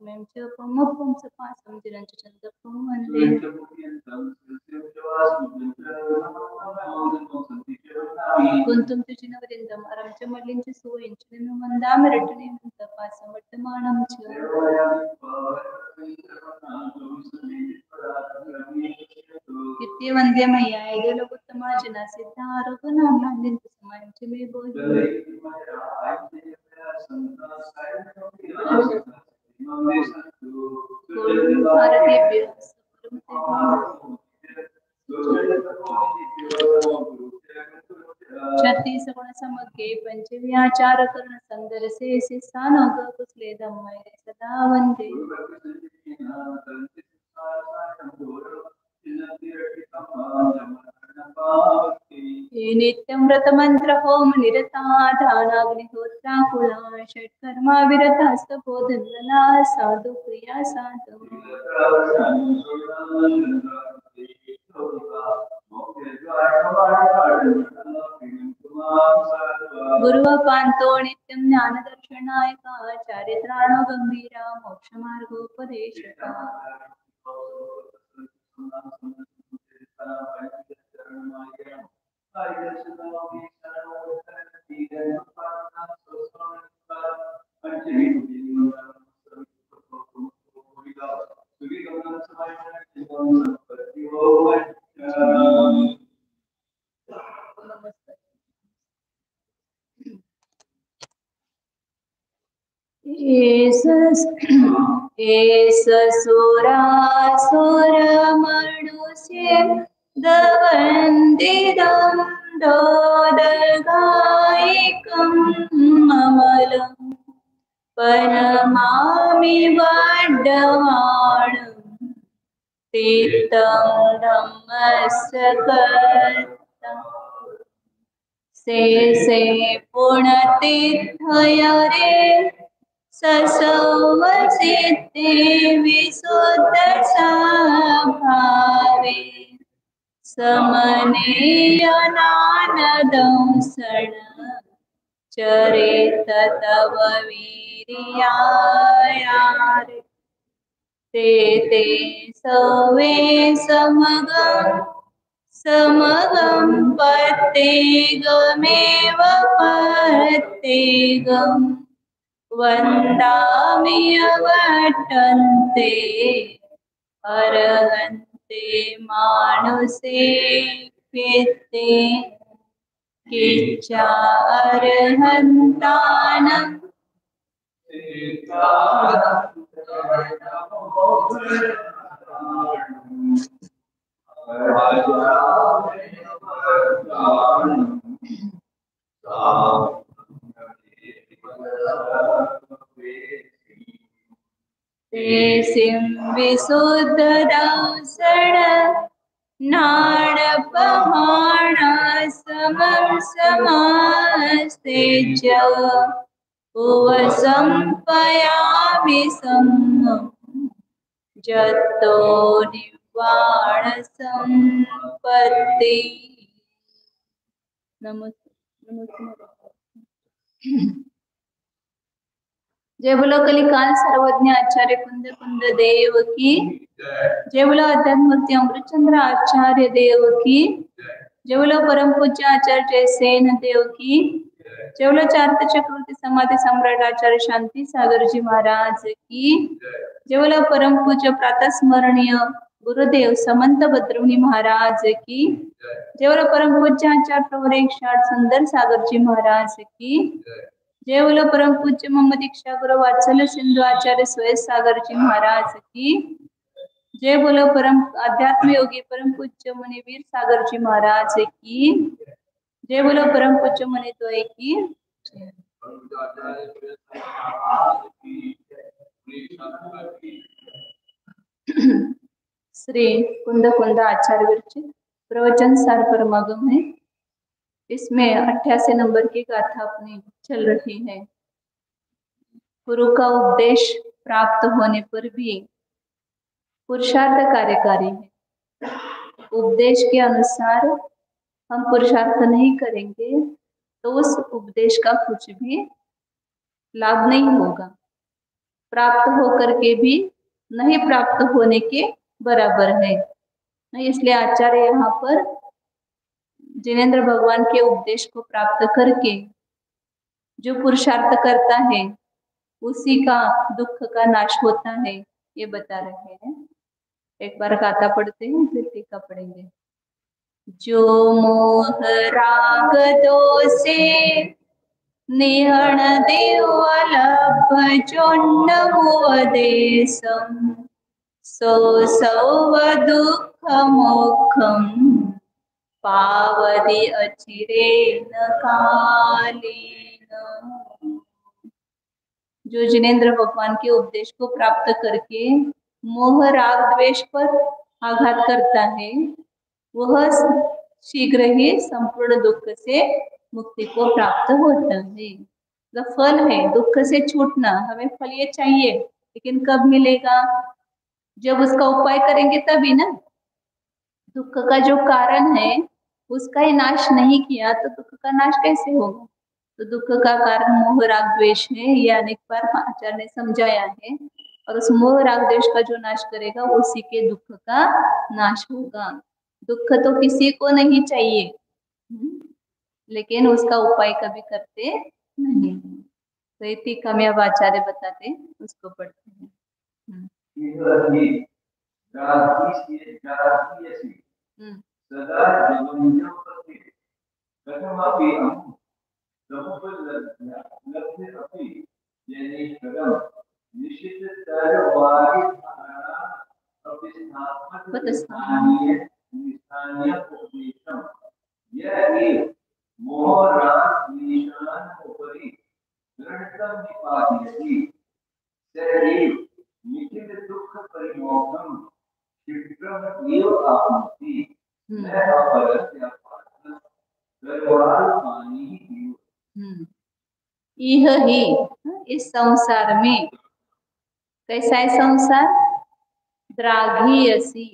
स्वयं च पमपं सपासं चिरञ्च चन्दपं वन्दे कुन्तं तुजिनवरिन्दम् अरं च मल्लिं च सूयं च वन्दामरटनीं तपासं वर्तमानं च कीर्तिवन्द्य मय्या ऐगलोकोत्तमा जना सिद्धा आरोग्यनाम्नां समानं च मे बोधि भारतेभ्यः छत्तीस गुण समग्रे पंचव्याचार कर्ण संदर से स्थानोग कुसले धम्मय सदा वंदे नित्यं व्रत मंत्र होम निरता दानाग्निहोत्राकुला षट्कर्मा विरता स्तपोधनला साधु प्रिया साधु गुरुपांतो नित्यं ज्ञानदर्शनायका चारित्राणो गंभीरा मोक्षमार्गोपदेशका एस सुरासुरमनुष्ये दवन्दिदं दोदगायिकं ममलं पनमामि वड्डवाणं तीर्थं धम्मस्य कर्ता से पुण्यतीर्थयरे ससवसिद्धि विशुद्ध स्वभावे समनीय नानदंसण चरित तव वीर्यायारे ते सवे समगं पत्तेगमेव पत्तेगम् वन्दामि अवट्टन्ते अर्हन्ते मानुषे कृते किच्चा अर्हन्तानं तेसिं विशुद्धदंसण नाडपहाण समं समास्तेज उपसंपयामि सम्मं जतो निर्वाण संपत्ति जय बोलो कलिकाल सर्वज्ञ आचार्य कुंद कुंद देव की जय बोलो अध्यात्मूर्ति अमृतचंद्र आचार्य देव की जय बोलो परम पूज्य आचार्य जयसेन देव की जय बोलो चारित्र चक्रवर्ती समाधि सम्राट आचार्य शांति सागर जी महाराज की जय बोलो परम पूज्य प्रातः स्मरणीय गुरुदेव समंत भद्रमुनि महाराज की जय बोलो परम पूज्य आचार्य प्रवर एक सुंदर सागर जी महाराज की जय बोलो परम पूज्य मोहम्मद दीक्षा गुरु वात्सल्य सिंधु आचार्य सुरेश सागर जी महाराज की जय बोलो परम अध्यात्म योगी परम पूज्य मुनिवीर सागर जी महाराज की जय बोलो परम पूज्य मुनि द्वय की श्री कुंद कुंद आचार्य विरचित प्रवचन सार परमागम है। इसमें 88 नंबर की गाथा अपनी चल रही है। गुरु का उपदेश प्राप्त होने पर भी पुरुषार्थ कार्यकारी है। उपदेश के अनुसार हम पुरुषार्थ नहीं करेंगे तो उस उपदेश का कुछ भी लाभ नहीं होगा। प्राप्त होकर के भी नहीं प्राप्त होने के बराबर है। इसलिए आचार्य यहाँ पर जिनेंद्र भगवान के उपदेश को प्राप्त करके जो पुरुषार्थ करता है उसी का दुख का नाश होता है, ये बता रहे हैं। एक बार गाथा पढ़ते हैं फिर टीका पढ़ेंगे। जो मोह राग दोषे निहण देवलभ जोन्नमुवदेशम सो सौव दुख मोक्षम पावति अचिरेण कालेन। जो जिनेंद्र भगवान के उपदेश को प्राप्त करके मोह राग द्वेष पर आघात करता है वह शीघ्र ही संपूर्ण दुख से मुक्ति को प्राप्त होता है। तो फल है दुख से छूटना, हमें फल ये चाहिए लेकिन कब मिलेगा? जब उसका उपाय करेंगे तभी ना। दुख का जो कारण है उसका ही नाश नहीं किया तो दुख का नाश कैसे होगा? तो दुख का कारण मोह राग द्वेष है, ये अनेक बार आचार्य ने समझाया है। और उस मोह राग द्वेष का जो नाश करेगा उसी के दुख का नाश होगा। दुख तो किसी को नहीं चाहिए, लेकिन उसका उपाय कभी करते नहीं। तो ये टीका में अब आचार्य बताते, उसको पढ़ते हैं। सदा यह ही इस संसार में कैसा है संसार? द्राघीयसी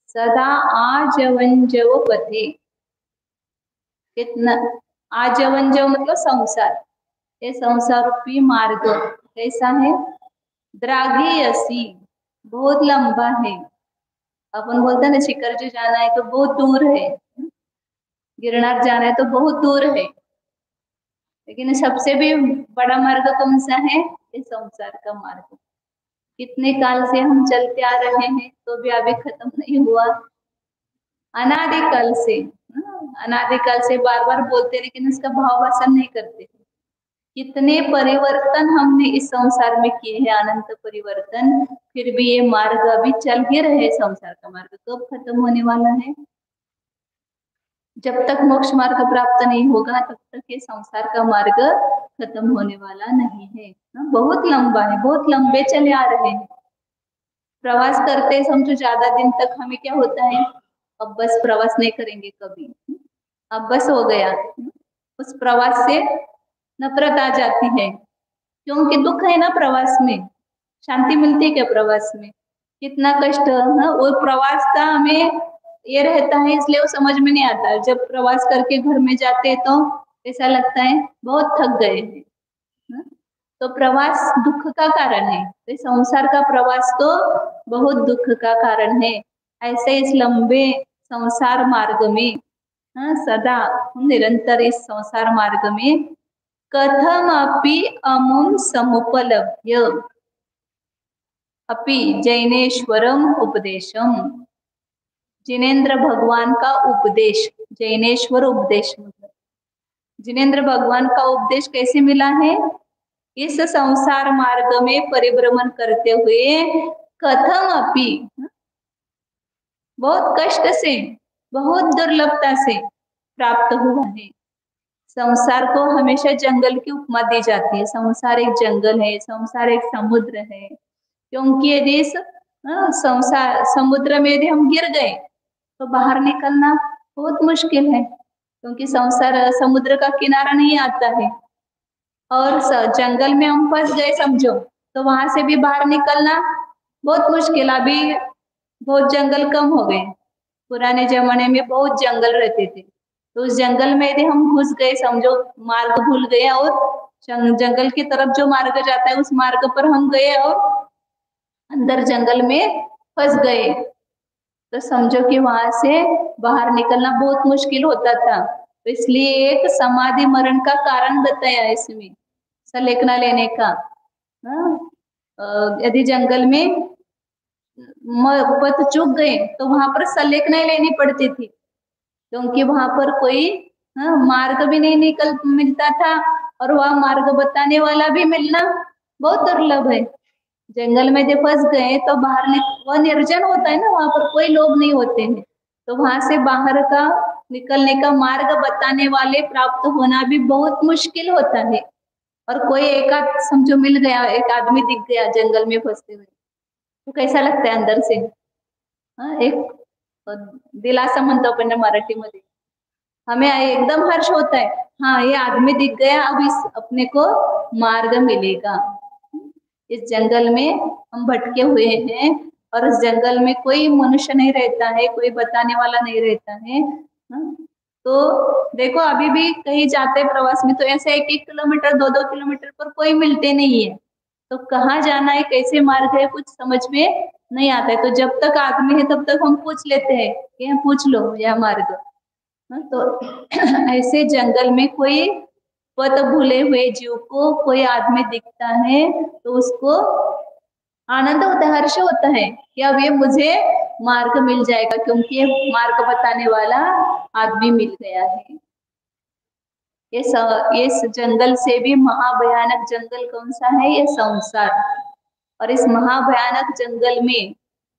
सदा आजवंजव पथे। कितना आजवंजव मतलब संसार, ये संसार रूपी मार्ग कैसा है? द्राघीयसी बहुत लंबा है। अपन बोलते हैं ना शिखर जो जाना है तो बहुत दूर है, गिरनार जाना है तो बहुत दूर है, लेकिन सबसे भी बड़ा मार्ग कौन सा है? ये संसार का मार्ग। कितने काल से हम चलते आ रहे हैं तो भी अभी खत्म नहीं हुआ। अनादिकाल से, अनादिकाल से बार बार बोलते लेकिन उसका भाव वासन नहीं करते। कितने परिवर्तन हमने इस संसार में किए हैं, अनंत परिवर्तन, फिर भी ये मार्ग अभी चल ही रहे। संसार का मार्ग कब खत्म होने वाला है? जब तक मोक्ष मार्ग प्राप्त नहीं होगा तब तक ये संसार का मार्ग खत्म होने वाला नहीं है। बहुत लंबा है, बहुत लंबे चले आ रहे हैं। प्रवास करते समझो ज्यादा दिन तक, हमें क्या होता है? अब बस प्रवास नहीं करेंगे कभी, अब बस हो गया। उस प्रवास से नफरत आ जाती है, क्योंकि दुख है ना प्रवास में। शांति मिलती है क्या प्रवास में? कितना कष्ट है। वो प्रवास का हमें ये रहता है, इसलिए वो समझ में नहीं आता। जब प्रवास करके घर में जाते तो ऐसा लगता है बहुत थक गए हैं। तो प्रवास दुख का कारण है, तो संसार का प्रवास तो बहुत दुख का कारण है। ऐसे इस लंबे संसार मार्ग में सदा निरंतर इस संसार मार्ग में कथम अपि अमुम समुपलभ्य अपि जैनेश्वरम उपदेशम। जिनेंद्र भगवान का उपदेश, जैनेश्वर उपदेश मतलब जिनेंद्र भगवान का उपदेश कैसे मिला है? इस संसार मार्ग में परिभ्रमण करते हुए कथम अपि, बहुत कष्ट से, बहुत दुर्लभता से प्राप्त हुआ है। संसार को हमेशा जंगल की उपमा दी जाती है। संसार एक जंगल है, संसार एक समुद्र है, क्योंकि यदि संसार समुद्र में यदि हम गिर गए तो बाहर निकलना बहुत मुश्किल है, क्योंकि संसार समुद्र का किनारा नहीं आता है। और जंगल में हम फंस गए समझो तो वहां से भी बाहर निकलना बहुत मुश्किल। अभी बहुत जंगल कम हो गए, पुराने जमाने में बहुत जंगल रहते थे। तो उस जंगल में यदि हम घुस गए समझो, मार्ग भूल गए और जंगल की तरफ जो मार्ग जाता है उस मार्ग पर हम गए और अंदर जंगल में फंस गए, तो समझो कि वहां से बाहर निकलना बहुत मुश्किल होता था। तो इसलिए एक समाधि मरण का कारण बताया इसमें, सलेकना लेने का। हाँ, यदि जंगल में पथ चूक गए तो वहां पर सलेकना लेनी पड़ती थी, क्योंकि वहां पर कोई मार्ग भी नहीं निकल मिलता था, और वह मार्ग बताने वाला भी मिलना बहुत दुर्लभ है। जंगल में जब फंस गए तो बाहर वह निर्जन होता है ना, वहां पर कोई लोग नहीं होते हैं, तो वहां से बाहर का निकलने का मार्ग बताने वाले प्राप्त होना भी बहुत मुश्किल होता है। और कोई एक आध समझो मिल गया, एक आदमी दिख गया जंगल में फंसते हुए, तो कैसा लगता है अंदर से? एक दिलासा म्हणतो आपण मराठीमध्ये, हमें एकदम हर्ष होता है, हाँ ये आदमी दिख गया, अब इस अपने को मार्ग मिलेगा। इस जंगल में हम भटके हुए हैं और इस जंगल में कोई मनुष्य नहीं रहता है, कोई बताने वाला नहीं रहता है। तो देखो अभी भी कहीं जाते प्रवास में तो ऐसे 1-1 किलोमीटर 2-2 किलोमीटर पर कोई मिलते नहीं है, तो कहाँ जाना है, कैसे मार्ग है, कुछ समझ में नहीं आता है। तो जब तक आदमी है तब तक हम पूछ लेते हैं कि हम पूछ लो यह मार्ग। तो ऐसे जंगल में कोई पथ भूले हुए जीव को कोई आदमी दिखता है तो उसको आनंद होता है, हर्ष होता है कि अब ये मुझे मार्ग मिल जाएगा, क्योंकि ये मार्ग बताने वाला आदमी मिल गया है। इस जंगल से भी महाभयानक जंगल कौन सा है? ये संसार। और इस महाभयानक जंगल में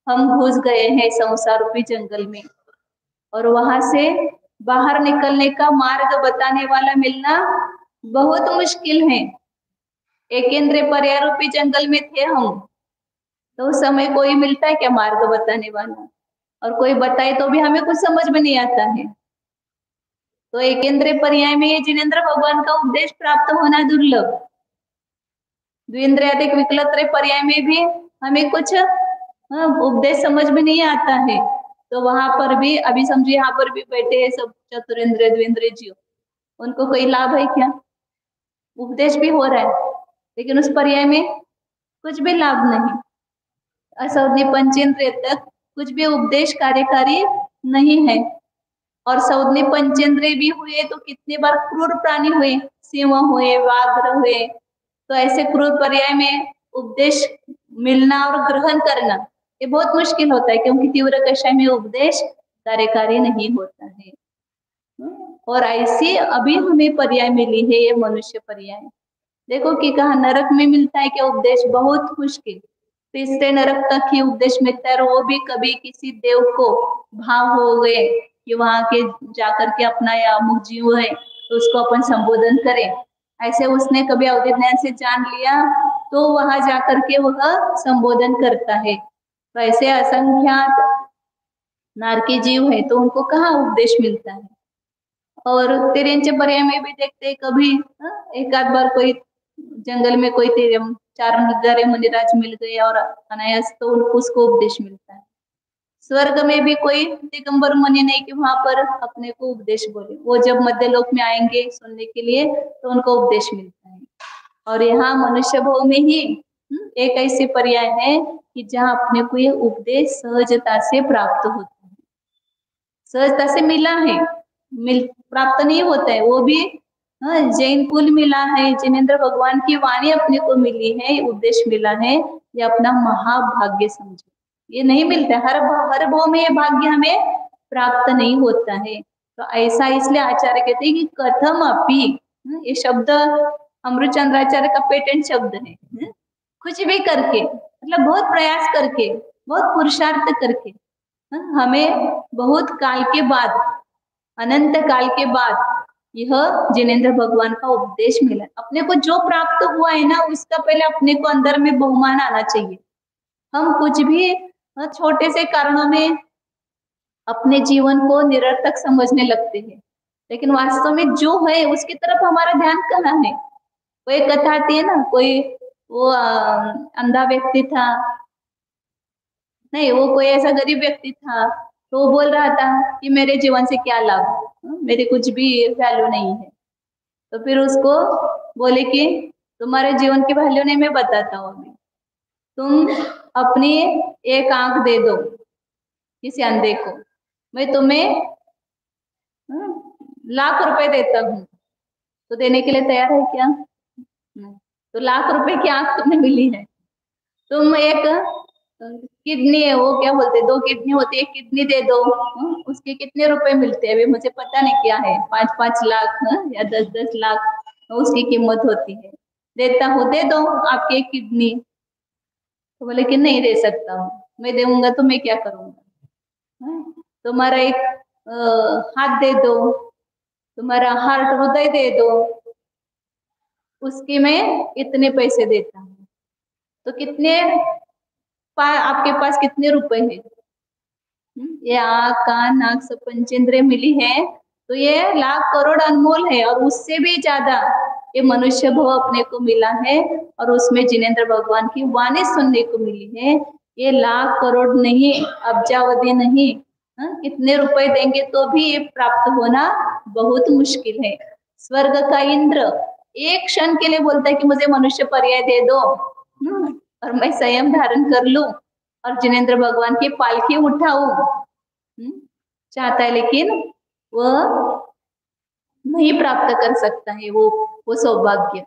हम घुस गए हैं, संसार रूपी जंगल में, और वहां से बाहर निकलने का मार्ग बताने वाला मिलना बहुत मुश्किल है। एकेंद्र पर्याय रूपी जंगल में थे हम, तो उस समय कोई मिलता है क्या मार्ग बताने वाला? और कोई बताए तो भी हमें कुछ समझ में नहीं आता है। तो एकेंद्र पर्याय में ये जिनेंद्र भगवान का उपदेश प्राप्त होना दुर्लभ। द्विंद्रियादिक विकलत्र पर्याय में भी हमें कुछ उपदेश समझ में नहीं आता है, तो वहां पर भी अभी समझिए यहाँ पर भी बैठे हैं सब चतुरेंद्र द्विंद्रिय जीव, उनको कोई लाभ है क्या? उपदेश भी हो रहा है लेकिन उस पर्याय में कुछ भी लाभ नहीं। असौदनी पंचेंद्रिय तक कुछ भी उपदेश कार्यकारी नहीं है। और सौदनी पंचेंद्रिय भी हुए तो कितने बार क्रूर प्राणी हुए, सिंह हुए, व्याघ्र हुए, तो ऐसे क्रूर पर्याय में उपदेश मिलना और ग्रहण करना ये बहुत मुश्किल होता है, क्योंकि तीव्र कषाय में उपदेश कार्यकारी नहीं होता है। और ऐसी अभी हमें पर्याय मिली है, ये मनुष्य पर्याय। देखो कि कहा नरक में मिलता है क्या उपदेश? बहुत मुश्किल, तीसरे नरक तक ही उपदेश मिलता है, और वो भी कभी किसी देव को भाव हो गए कि वहां के जाकर के अपना या अमुक जीव है तो उसको अपन संबोधन करें, ऐसे उसने कभी अवधि ज्ञान से जान लिया तो वहां जाकर के वह संबोधन करता है। तो ऐसे असंख्यात नारकी जीव है तो उनको कहाँ उपदेश मिलता है। और तिर्यंच पर्याय में भी देखते कभी एक आध बार कोई जंगल में कोई चार नजारे मुनिराज मिल गए और अनायास तो उसको उपदेश मिलता है। स्वर्ग में भी कोई दिगंबर मुनि नहीं कि वहां पर अपने को उपदेश बोले, वो जब मध्यलोक में आएंगे सुनने के लिए तो उनको उपदेश मिलता है। और यहाँ मनुष्य भाव में ही एक ऐसे पर्याय है कि जहाँ अपने को ये उपदेश सहजता से प्राप्त होता है, सहजता से मिला है, प्राप्त नहीं होता है। वो भी जैन कुल मिला है, जिनेंद्र भगवान की वाणी अपने को मिली है, उपदेश मिला है, ये अपना महाभाग्य समझो। ये नहीं मिलता हर भाव में, ये भाग्य हमें प्राप्त नहीं होता है। तो ऐसा इसलिए आचार्य कहते हैं कि कथम अपि, ये शब्द अमृतचंद्राचार्य का पेटेंट शब्द है, कुछ भी करके मतलब बहुत प्रयास करके, बहुत पुरुषार्थ करके, हमें बहुत काल के बाद, अनंत काल के बाद यह जिनेंद्र भगवान का उपदेश मिला। अपने को जो प्राप्त हुआ है ना, उसका पहले अपने को अंदर में बहुमान आना चाहिए। हम कुछ भी छोटे से कारणों में अपने जीवन को निरर्थक समझने लगते हैं, लेकिन वास्तव में जो है उसकी तरफ हमारा ध्यान कहाँ है। कोई कथा आती है ना, कोई वो अंधा व्यक्ति था, नहीं वो कोई ऐसा गरीब व्यक्ति था, तो वो बोल रहा था कि मेरे जीवन से क्या लाभ, मेरे कुछ भी वैल्यू नहीं है। तो फिर उसको बोले कि तुम्हारे जीवन की वैल्यू नहीं, मैं बताता हूँ अभी। तुम अपनी एक आंख दे दो किसी अंधे को, मैं तुम्हें लाख रुपए देता हूँ, तो देने के लिए तैयार है क्या? नहीं। तो लाख रुपए की आंख तुम्हें मिली है, तुम एक किडनी है, वो क्या बोलते, 2 किडनी होती है, एक किडनी दे दो, उसके कितने रुपए मिलते हैं अभी मुझे पता नहीं क्या है, 5-5 लाख या 10-10 लाख उसकी कीमत होती है। देता हूँ, दे दो आपकी एक किडनी। तो बोले कि नहीं दे सकता हूँ, मैं दूंगा तो मैं क्या करूंगा? तुम्हारा एक हाथ दे दो, तुम्हारा हार्ट, हृदय दे दो, उसके मैं इतने पैसे देता हूँ। तो कितने आपके पास कितने रुपए हैं? ये आँख, कान, नाक, सब पंचेंद्रिय मिली है, तो ये लाख करोड़ अनमोल है, और उससे भी ज्यादा ये मनुष्य भव अपने को मिला है, और उसमें जिनेंद्र भगवान की वाणी सुनने को मिली है। ये लाख करोड़ नहीं, अब्जावधि नहीं, कितने रुपए देंगे तो भी ये प्राप्त होना बहुत मुश्किल है। स्वर्ग का इंद्र एक क्षण के लिए बोलता है कि मुझे मनुष्य पर्याय दे दो, और मैं संयम धारण कर लूं और जिनेंद्र भगवान की पालकी उठाऊं, चाहता है, लेकिन वह नहीं प्राप्त कर सकता है वो सौभाग्य।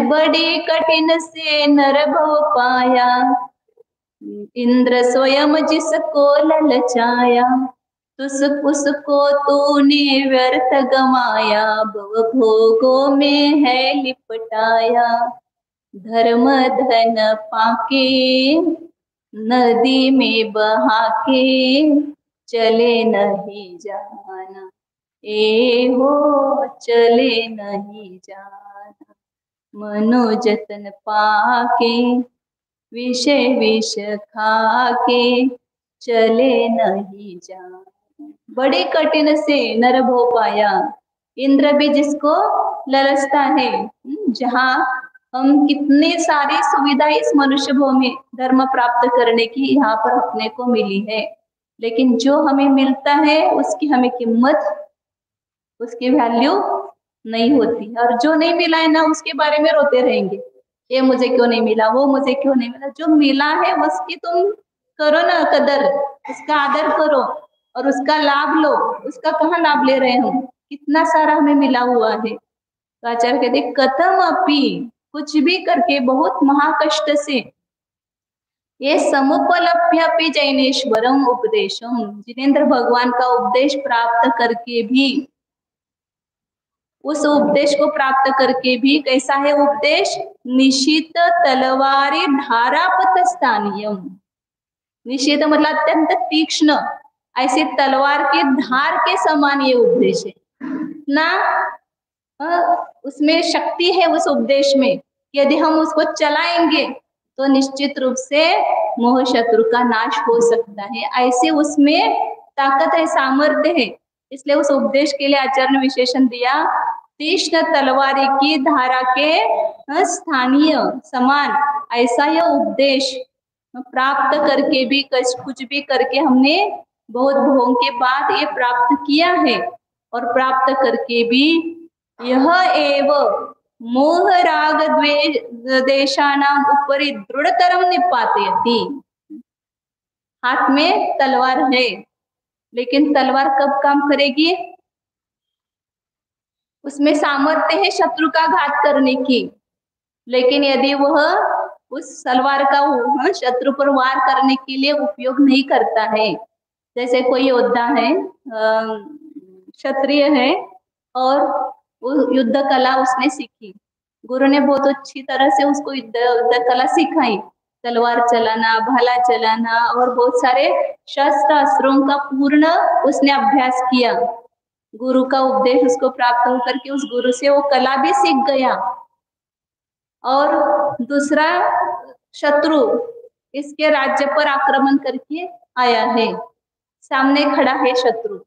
बड़ी कठिन से नर भव पाया, इंद्र स्वयं जिसको ललचाया, तुस उसको तूने व्यर्थ गमाया, भव भोगों में है लिपटाया, धर्म धन पाके नदी में बहा के, चले नहीं जाना, ए हो चले नहीं जाना, मनोजतन पाके विषय विष खाके, चले नहीं जाना। बड़े कठिन से नर भो पाया, इंद्र भी जिसको ललचता है, जहाँ हम कितनी सारी सुविधा इस मनुष्य भव में धर्म प्राप्त करने की यहाँ पर अपने को मिली है, लेकिन जो हमें मिलता है उसकी हमें कीमत, उसकी वैल्यू नहीं होती, और जो नहीं मिला है ना उसके बारे में रोते रहेंगे, ये मुझे क्यों नहीं मिला, वो मुझे क्यों नहीं मिला। जो मिला है उसकी तुम करो ना कदर, उसका आदर करो और उसका लाभ लो। उसका कहाँ लाभ ले रहे हम, कितना सारा हमें मिला हुआ है। तो आचार्य कहते कथम अपी, कुछ भी करके बहुत महाकष्ट से, ये समुपलभ्य जैनेश्वरम उपदेशम, जिनेंद्र भगवान का उपदेश प्राप्त करके भी, उस उपदेश को प्राप्त करके भी कैसा है उपदेश, निशित तलवारी धारापत स्थानीय, निशित मतलब अत्यंत तीक्ष्ण, ऐसे तलवार के धार के समान ये उपदेश है। ना उसमें शक्ति है उस उपदेश में, यदि हम उसको चलाएंगे तो निश्चित रूप से मोह शत्रु का नाश हो सकता है, ऐसे उसमें ताकत है, सामर्थ्य है। इसलिए उस उपदेश के लिए आचार्य ने विशेषण दिया, तीक्ष्ण तलवारी की धारा के स्थानीय समान, ऐसा यह उपदेश प्राप्त करके भी, कुछ भी करके हमने बहुत भोग के बाद ये प्राप्त किया है, और प्राप्त करके भी यह एव मोह राग द्वेषानाम उपरि दृढ़तरम निपातयति। हाथ में तलवार है, लेकिन तलवार कब काम करेगी, उसमें सामर्थ्य है शत्रु का घात करने की, लेकिन यदि वह उस तलवार का शत्रु पर वार करने के लिए उपयोग नहीं करता है, जैसे कोई योद्धा है, क्षत्रिय है, और वो युद्ध कला उसने सीखी, गुरु ने बहुत अच्छी तरह से उसको युद्ध कला सिखाई, तलवार चलाना, भाला चलाना और बहुत सारे शस्त्र अस्त्रों का पूर्ण उसने अभ्यास किया, गुरु का उपदेश उसको प्राप्त होकर के उस गुरु से वो कला भी सीख गया। और दूसरा शत्रु इसके राज्य पर आक्रमण करके आया है, सामने खड़ा है शत्रु,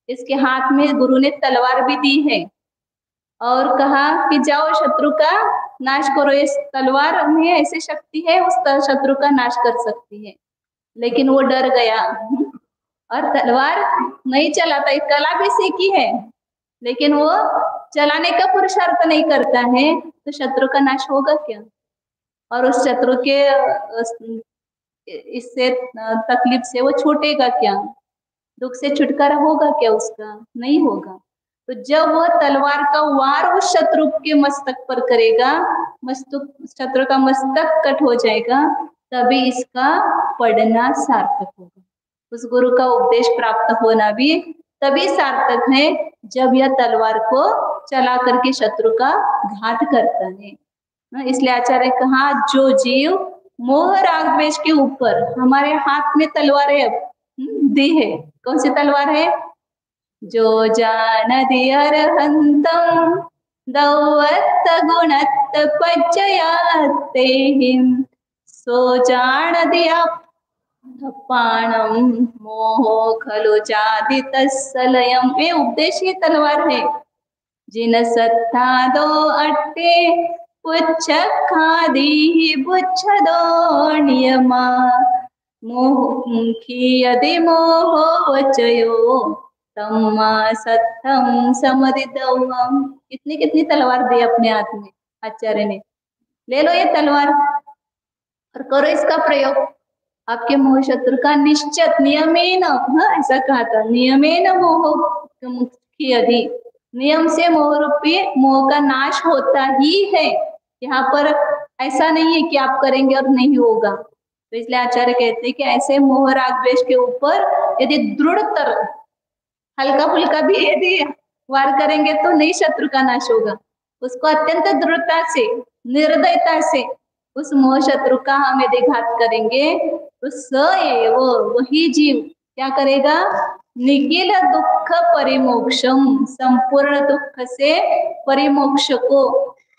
इसके हाथ में गुरु ने तलवार भी दी है और कहा कि जाओ शत्रु का नाश करो, इस तलवार में ऐसी शक्ति है उस शत्रु का नाश कर सकती है। लेकिन वो डर गया और तलवार नहीं चलाता, कला भी सीखी है लेकिन वो चलाने का पुरुषार्थ नहीं करता है तो शत्रु का नाश होगा क्या? और उस शत्रु के इससे तकलीफ से वो छूटेगा क्या? दुख से छुटकारा होगा क्या उसका? नहीं होगा। तो जब वह तलवार का वार उस शत्रु के मस्तक पर करेगा, मस्तक शत्रु का मस्तक कट हो जाएगा, तभी इसका पढ़ना सार्थक होगा। उस गुरु का उपदेश प्राप्त होना भी तभी सार्थक है जब यह तलवार को चला करके शत्रु का घात करता है। इसलिए आचार्य कहा, जो जीव मोह राग द्वेष के ऊपर, हमारे हाथ में तलवार है, दी है। कौन सी तलवार है? जो जानति अरहंतम दौवत्त गुणत्त पज्जयाते सो जानति पाणम मोहो खलु जाति तत्सलयम। ये उपदेश की तलवार है। जिन सत्ता दो अट्टे पुच्छ खादी बुच्छ दो नियमा मोह यदि मोहो वचयो तम्मा सत्तम समदितवम। कितनी कितनी तलवार दी अपने हाथ में आचार्य ने। ले लो ये तलवार और करो इसका प्रयोग। आपके मोह शत्रु का निश्चित नियमेन, हाँ ऐसा कहा था, नियमेन मोह यदि, नियम से मोह रूपी मोह का नाश होता ही है। यहाँ पर ऐसा नहीं है कि आप करेंगे और नहीं होगा। तो इसलिए आचार्य कहते हैं कि ऐसे मोह राग द्वेष के ऊपर यदि दृढ़तर, हल्का फुल्का भी यदि वार करेंगे तो नहीं शत्रु का नाश होगा। उसको अत्यंत दृढ़ता से, निर्दयता से उस मोह शत्रु का हम यदि घात करेंगे तो वही जीव क्या करेगा? निखिल दुख परिमोक्षम, संपूर्ण दुख से परिमोक्ष को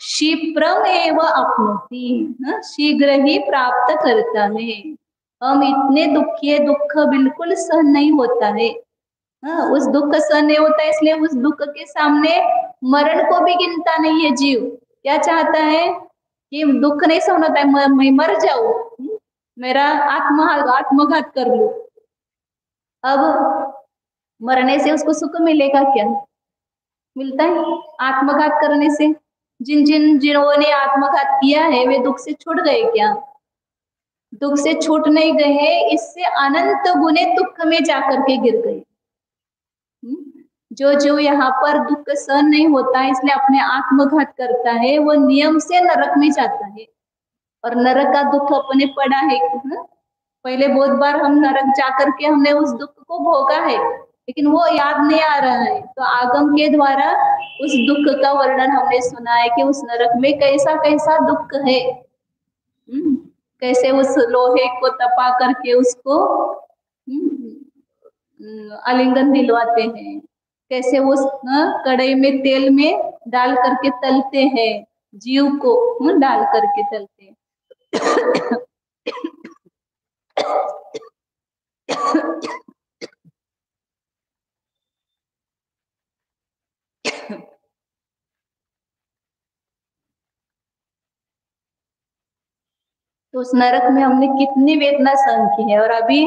शीघ्रम एवं अपनोति, शीघ्र ही प्राप्त करता है। हम इतने दुखी है, दुख बिल्कुल सहन नहीं होता है। उस दुख सहन नहीं होता है, इसलिए उस दुख के सामने मरण को भी गिनता नहीं है जीव। क्या चाहता है कि दुख नहीं सहन होता है, मैं मर जाऊं, मेरा आत्मघात कर लूं। अब मरने से उसको सुख मिलेगा क्या? मिलता है आत्मघात करने से? जिन्होंने आत्मघात किया है वे दुख से छूट गए क्या? दुख से छूट नहीं गए, इससे अनंत गुने दुख में जाकर के गिर गए। जो यहाँ पर दुख सहन नहीं होता है इसलिए अपने आत्मघात करता है, वो नियम से नरक में जाता है। और नरक का दुख अपने पड़ा है। पहले बहुत बार हम नरक जाकर के हमने उस दुख को भोगा है, लेकिन वो याद नहीं आ रहा है। तो आगम के द्वारा उस दुख का वर्णन हमने सुना है कि उस नरक में कैसा कैसा दुख है। कैसे उस लोहे को तपा करके उसको आलिंगन दिलवाते हैं, कैसे उस कढ़ाई में तेल में डाल करके तलते हैं, जीव को डाल करके तलते हैं। तो उस नरक में हमने कितनी वेदना सहन की है। और अभी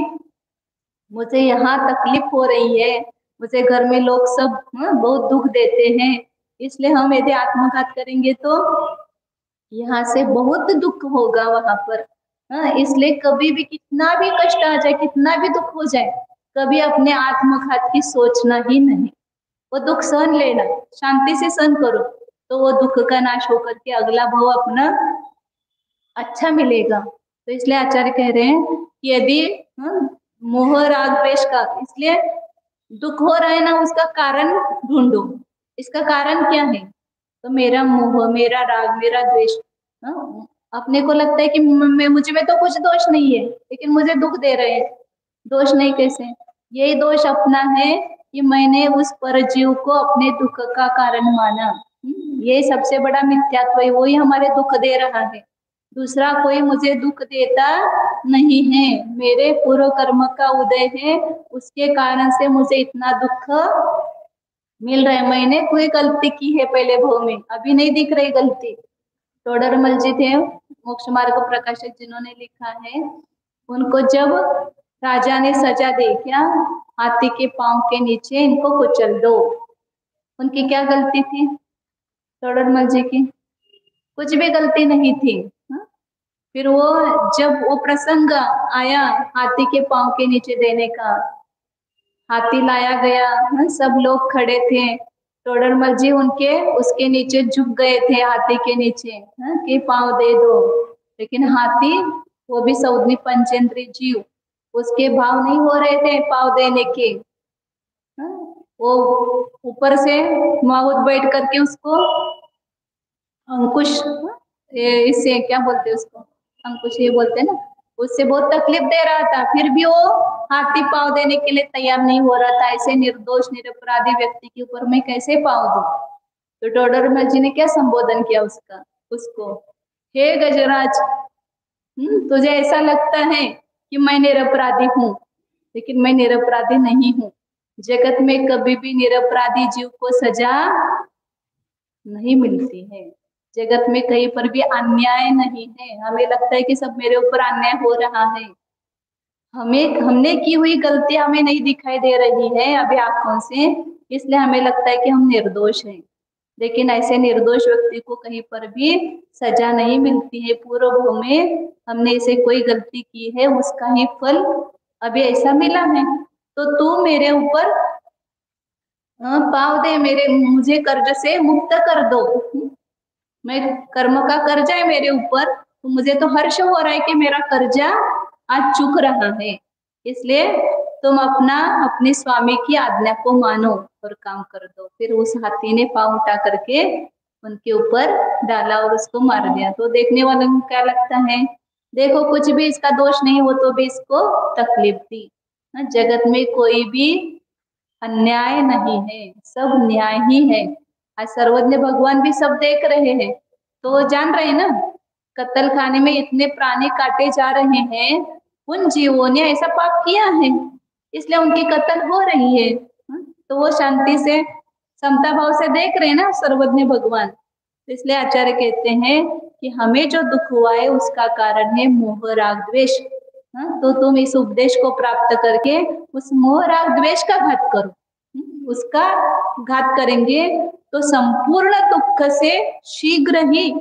मुझे यहाँ तकलीफ हो रही है, मुझे घर में लोग सब बहुत दुख देते हैं, इसलिए हम यदि आत्मघात करेंगे तो यहाँ से बहुत दुख होगा वहां पर। इसलिए कभी भी कितना भी कष्ट आ जाए, कितना भी दुख हो जाए, कभी अपने आत्मघात की सोचना ही नहीं। वो दुख सहन लेना, शांति से सहन करो, तो वो दुख का नाश होकर के अगला भाव अपना अच्छा मिलेगा। तो इसलिए आचार्य कह रहे हैं कि यदि मोह राग द्वेष का, इसलिए दुख हो रहा है ना, उसका कारण ढूंढो। इसका कारण क्या है? तो मेरा मोह, मेरा राग, मेरा द्वेष। अपने को लगता है कि मुझे में तो कुछ दोष नहीं है, लेकिन मुझे दुख दे रहे हैं। दोष नहीं कैसे? यही दोष अपना है कि मैंने उस परजीव को अपने दुख का कारण माना। ये सबसे बड़ा मिथ्यात्व है, वही हमारे दुख दे रहा है। दूसरा कोई मुझे दुख देता नहीं है, मेरे पूर्व कर्म का उदय है, उसके कारण से मुझे इतना दुख मिल रहा है। मैंने कोई गलती की है पहले भाव में, अभी नहीं दिख रही गलती। तोडरमल जी थे मोक्ष मार्ग प्रकाशक, जिन्होंने लिखा है, उनको जब राजा ने सजा दी, क्या हाथी के पांव के नीचे इनको कुचल दो, उनकी क्या गलती थी? तोडरमल जी की कुछ भी गलती नहीं थी। हाँ? फिर वो जब वो प्रसंग आया हाथी के पांव के नीचे देने का, हाथी लाया गया, हाँ, सब लोग खड़े थे, तोडरमल जी उनके उसके नीचे झुक गए थे हाथी के नीचे, हाँ, कि पांव दे दो। लेकिन हाथी, वो भी सौदनी पंचेंद्री जीव, उसके भाव नहीं हो रहे थे पांव देने के। हाँ, वो ऊपर से माउद बैठ करके उसको अंकुश, इससे क्या बोलते हैं उसको, अंकुश ये बोलते हैं ना, उससे बहुत तकलीफ दे रहा था, फिर भी वो हाथी पाँव देने के लिए तैयार नहीं हो रहा था। ऐसे निर्दोष निरपराधी व्यक्ति के ऊपर मैं कैसे पाँव दूं? तो टोडरमल जी ने क्या संबोधन किया उसका, उसको, हे गजराज, तुझे ऐसा लगता है कि मैं निरपराधी हूँ, लेकिन मैं निरपराधी नहीं हूँ। जगत में कभी भी निरपराधी जीव को सजा नहीं मिलती है। जगत में कहीं पर भी अन्याय नहीं है। हमें लगता है कि सब मेरे ऊपर अन्याय हो रहा है, हमें हमने की हुई गलती हमें नहीं दिखाई दे रही है अभी आंखों से, इसलिए हमें लगता है कि हम निर्दोष हैं। लेकिन ऐसे निर्दोष व्यक्ति को कहीं पर भी सजा नहीं मिलती है। पूर्व में हमने ऐसे कोई गलती की है, उसका ही फल अभी ऐसा मिला है। तो तू मेरे ऊपर पाव दे, मेरे मुझे कर्ज से मुक्त कर दो। मैं कर्म का कर्जा है मेरे ऊपर, तो मुझे तो हर्ष हो रहा है कि मेरा कर्जा आज चुक रहा है। इसलिए तुम अपने स्वामी की आज्ञा को मानो और काम कर दो। फिर उस हाथी ने पांव उठा करके उनके ऊपर डाला और उसको मार दिया। तो देखने वालों को क्या लगता है, देखो कुछ भी इसका दोष नहीं हो तो भी इसको तकलीफ दी। जगत में कोई भी अन्याय नहीं है, सब न्याय ही है। आज सर्वज्ञ भगवान भी सब देख रहे हैं, तो वो जान रहे हैं ना, कत्ल खाने में इतने प्राणी काटे जा रहे हैं, उन जीवों ने ऐसा पाप किया है, इसलिए उनकी कत्ल हो रही है। तो वो शांति से समता भाव से देख रहे हैं ना सर्वज्ञ भगवान। इसलिए आचार्य कहते हैं कि हमें जो दुख हुआ है उसका कारण है मोह राग द्वेष। तो तुम इस उपदेश को प्राप्त करके उस मोह राग द्वेष का घात करो। उसका घात करेंगे तो संपूर्ण दुख से शीघ्र ही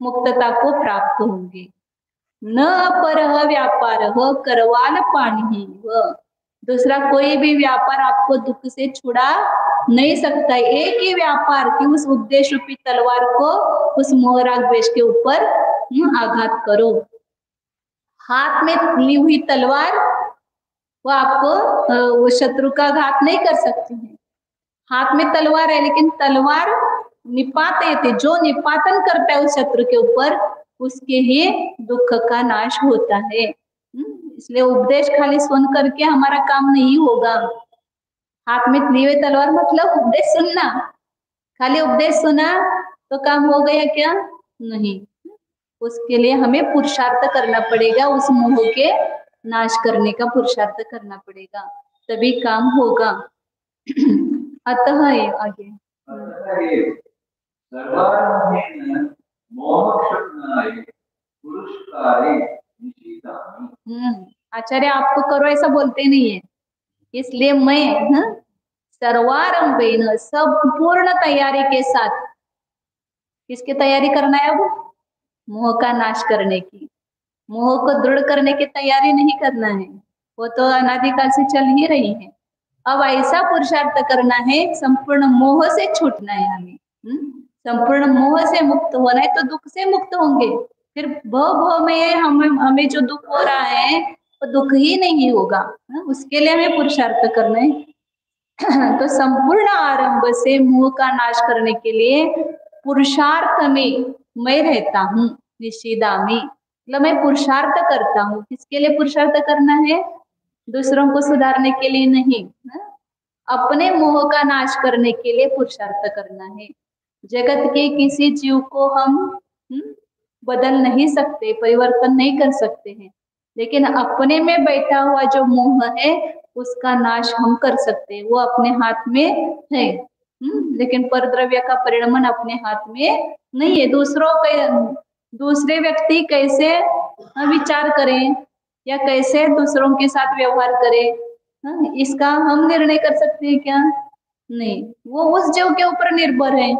मुक्तता को प्राप्त होंगे। न परह व्यापार करवाल पानी, दूसरा कोई भी व्यापार आपको दुख से छुड़ा नहीं सकता। एक ही व्यापार कि उस उपदेश रूपी तलवार को उस मोहराग द्वेष के ऊपर आघात करो। हाथ में ली हुई तलवार वो आपको वो शत्रु का घात नहीं कर सकती है। हाथ में तलवार है, लेकिन तलवार निपाते थे, जो निपातन करता है उस शत्रु के ऊपर उसके ही दुख का नाश होता है। इसलिए उपदेश खाली सुन करके हमारा काम नहीं होगा। हाथ में ली हुई तलवार मतलब उपदेश सुनना, खाली उपदेश सुना तो काम हो गया क्या? नहीं, उसके लिए हमें पुरुषार्थ करना पड़ेगा, उस मोह के नाश करने का पुरुषार्थ करना पड़ेगा, तभी काम होगा। अतः आगे आचार्य आपको करो ऐसा बोलते नहीं है, इसलिए मैं सर्वारंभेन सब पूर्ण तैयारी के साथ, किसकी तैयारी करना है? अब मोह का नाश करने की, मोह को दृढ़ करने की तैयारी नहीं करना है, वो तो अनादिकाल से चल ही रही है। अब ऐसा पुरुषार्थ करना है, संपूर्ण मोह से छूटना है हमें। संपूर्ण मोह से मुक्त होना है तो दुख से मुक्त होंगे। फिर भव में हमें जो दुख हो रहा है वो दुख ही नहीं होगा। उसके लिए हमें पुरुषार्थ करना है। तो संपूर्ण आरंभ से मोह का नाश करने के लिए पुरुषार्थ में मैं रहता हूँ, निषिदा में, मतलब मैं पुरुषार्थ करता हूँ। किसके लिए पुरुषार्थ करना है? दूसरों को सुधारने के लिए नहीं, अपने मोह का नाश करने के लिए पुरुषार्थ करना है। जगत के किसी जीव को हम बदल नहीं सकते, परिवर्तन नहीं कर सकते हैं, लेकिन अपने में बैठा हुआ जो मोह है उसका नाश हम कर सकते हैं, वो अपने हाथ में है। लेकिन परद्रव्य का परिणमन अपने हाथ में नहीं है। दूसरे व्यक्ति कैसे विचार करें या कैसे दूसरों के साथ व्यवहार करें, इसका हम निर्णय कर सकते हैं क्या? नहीं, वो उस जीव के ऊपर निर्भर है।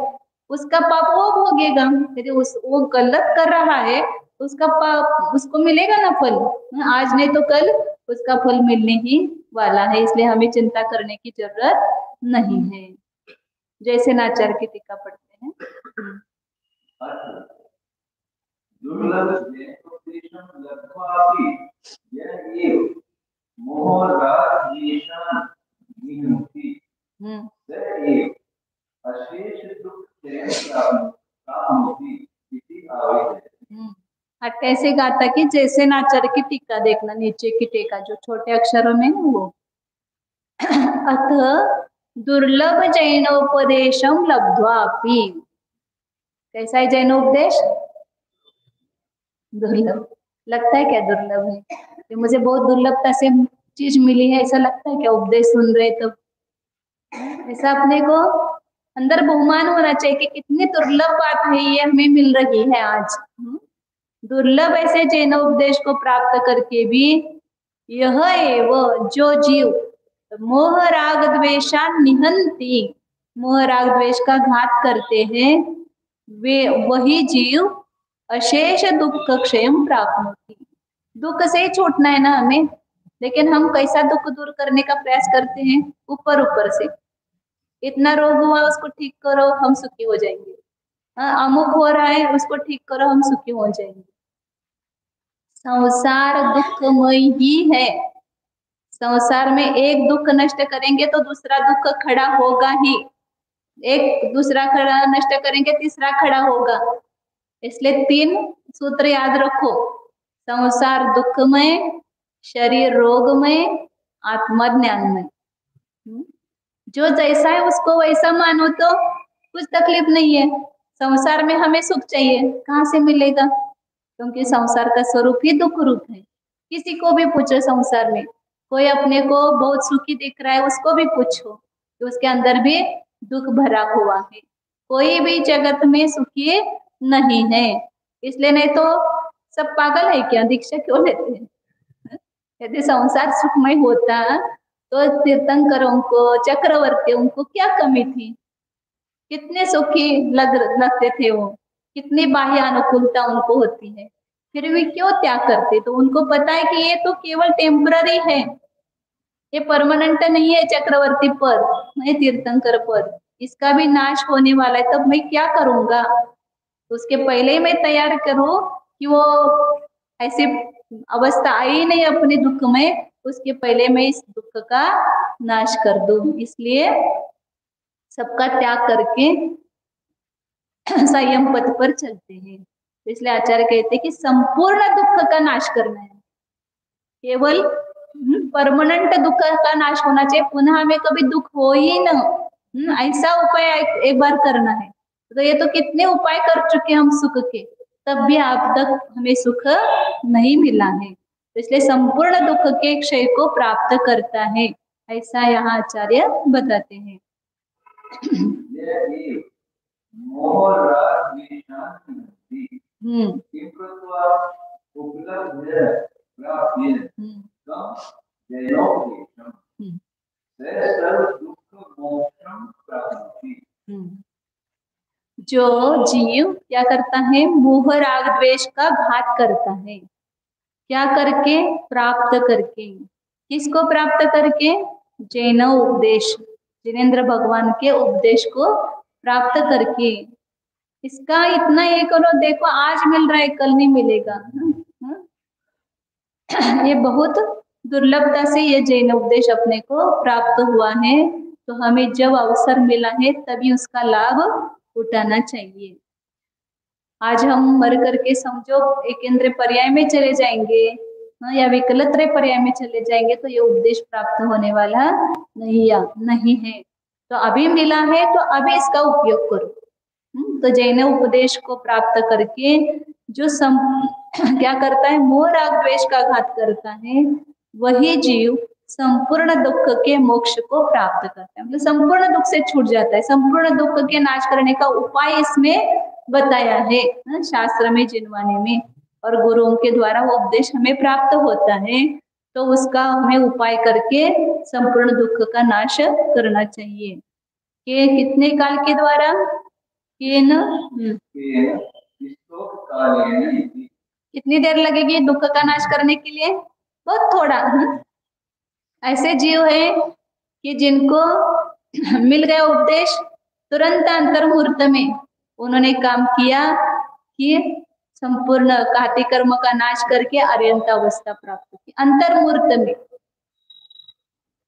उसका पाप वो भोगेगा। यदि वो गलत कर रहा है उसका पाप उसको मिलेगा ना फल, आज नहीं तो कल उसका फल मिलने ही वाला है। इसलिए हमें चिंता करने की जरूरत नहीं है। जैसे नाचार की टीका पढ़ते हैं। दुर्लभ ज्ञानोपदेशं लब्ध्वापि यः एव मोहराज्येषां निहन्ति स एव अशेष दुःख क्षयं प्राप्नोति इति आवेदते। कैसे गाता कि जैसे नाचार की टीका देखना, नीचे की टीका जो छोटे अक्षरों में है वो। अथ दुर्लभ जैनोपदेशम लब्ध्वापि। कैसा है जैनोपदेश? दुर्लभ। लगता है क्या दुर्लभ है? कि मुझे बहुत दुर्लभता से चीज मिली है, ऐसा लगता है क्या उपदेश सुन रहे तो? ऐसा अपने को अंदर बहुमान होना चाहिए कि कितनी दुर्लभ बात है ये हमें मिल रही है आज। दुर्लभ ऐसे जैनोपदेश को प्राप्त करके भी यह एव जो जीव मोह राग द्वेषान निहंती, मोह राग द्वेष का घात करते हैं, वे वही जीव अशेष दुख क्षयम प्राप्त होती। दुख से ही छूटना है ना हमें, लेकिन हम कैसा दुख दूर करने का प्रयास करते हैं? ऊपर ऊपर से, इतना रोग हुआ उसको ठीक करो हम सुखी हो जाएंगे, अमुक हो रहा है उसको ठीक करो हम सुखी हो जाएंगे। संसार दुखमय ही है। संसार में एक दुख नष्ट करेंगे तो दूसरा दुख खड़ा होगा ही, एक दूसरा खड़ा नष्ट करेंगे तीसरा खड़ा होगा। इसलिए 3 सूत्र याद रखो, संसार दुखमय, शरीर रोगमय, आत्मा ज्ञानमय। जो जैसा है उसको वैसा मानो तो कुछ तकलीफ नहीं है। संसार में हमें सुख चाहिए, कहाँ से मिलेगा? क्योंकि संसार का स्वरूप ही दुख रूप है। किसी को भी पूछो संसार में, कोई अपने को बहुत सुखी दिख रहा है उसको भी पूछो कि उसके अंदर भी दुख भरा हुआ है। कोई भी जगत में सुखी नहीं है। इसलिए नहीं तो सब पागल है क्या, दीक्षा क्यों लेते हैं? यदि संसार सुखमय होता तो तीर्थंकरों को, चक्रवर्तियों को क्या कमी थी? कितने सुखी लगते थे वो, कितनी बाह्य अनुकूलता उनको होती है, फिर भी क्यों त्याग करते? तो उनको पता है कि ये तो केवल टेम्पररी है, ये परमानेंट नहीं है। चक्रवर्ती पद, मैं तीर्थंकर पद, इसका भी नाश होने वाला है, तब मैं क्या करूंगा? तो उसके पहले ही मैं तैयार करूं कि वो ऐसी अवस्था आई नहीं अपने दुख में, उसके पहले मैं इस दुख का नाश कर दूं। इसलिए सबका त्याग करके संयम पथ पर चलते हैं। इसलिए आचार्य कहते हैं कि संपूर्ण दुख का नाश करना है, केवल परमानेंट दुख का नाश होना चाहिए, पुनः हमें कभी दुख हो ही ना, ऐसा उपाय एक बार करना है। तो ये तो कितने उपाय कर चुके हम सुख के, तब भी अब तक हमें सुख नहीं मिला है। तो इसलिए संपूर्ण दुख के क्षय को प्राप्त करता है, ऐसा यहाँ आचार्य बताते हैं। जो जीव क्या करता है? मोह राग द्वेष का घात करता है। क्या करके? प्राप्त करके। किसको प्राप्त करके? जैन उपदेश, जिनेन्द्र भगवान के उपदेश को प्राप्त करके। इसका इतना ये करो, देखो आज मिल रहा है कल नहीं मिलेगा। ये बहुत दुर्लभता से ये जैन उपदेश अपने को प्राप्त हुआ है, तो हमें जब अवसर मिला है तभी उसका लाभ उठाना चाहिए। आज हम मर करके समझो एकेंद्र पर्याय में चले जाएंगे या विकलत्रय पर्याय में चले जाएंगे तो ये उपदेश प्राप्त होने वाला नहीं है। तो अभी मिला है तो अभी इसका उपयोग करो। तो जैन उपदेश को प्राप्त करके जो क्या करता है? मोह राग द्वेष का घात करता है, वही जीव संपूर्ण दुख के मोक्ष को प्राप्त करता है, मतलब संपूर्ण दुख से छूट जाता है। संपूर्ण दुख के नाश करने का उपाय इसमें बताया है शास्त्र में, जिनवाणी में, और गुरुओं के द्वारा वो उपदेश हमें प्राप्त होता है, तो उसका हमें उपाय करके संपूर्ण दुख का नाश करना चाहिए। कि कितने काल के द्वारा? केन केन स्तोककालेन इति। कितनी देर लगेगी दुख का नाश करने के लिए? बहुत थोड़ा। ऐसे जीव है कि जिनको मिल गया उपदेश, तुरंत अंतर मुहूर्त में उन्होंने काम किया कि संपूर्ण घाती कर्म का नाश करके अर्यंत अवस्था प्राप्त की अंतर मुहूर्त में।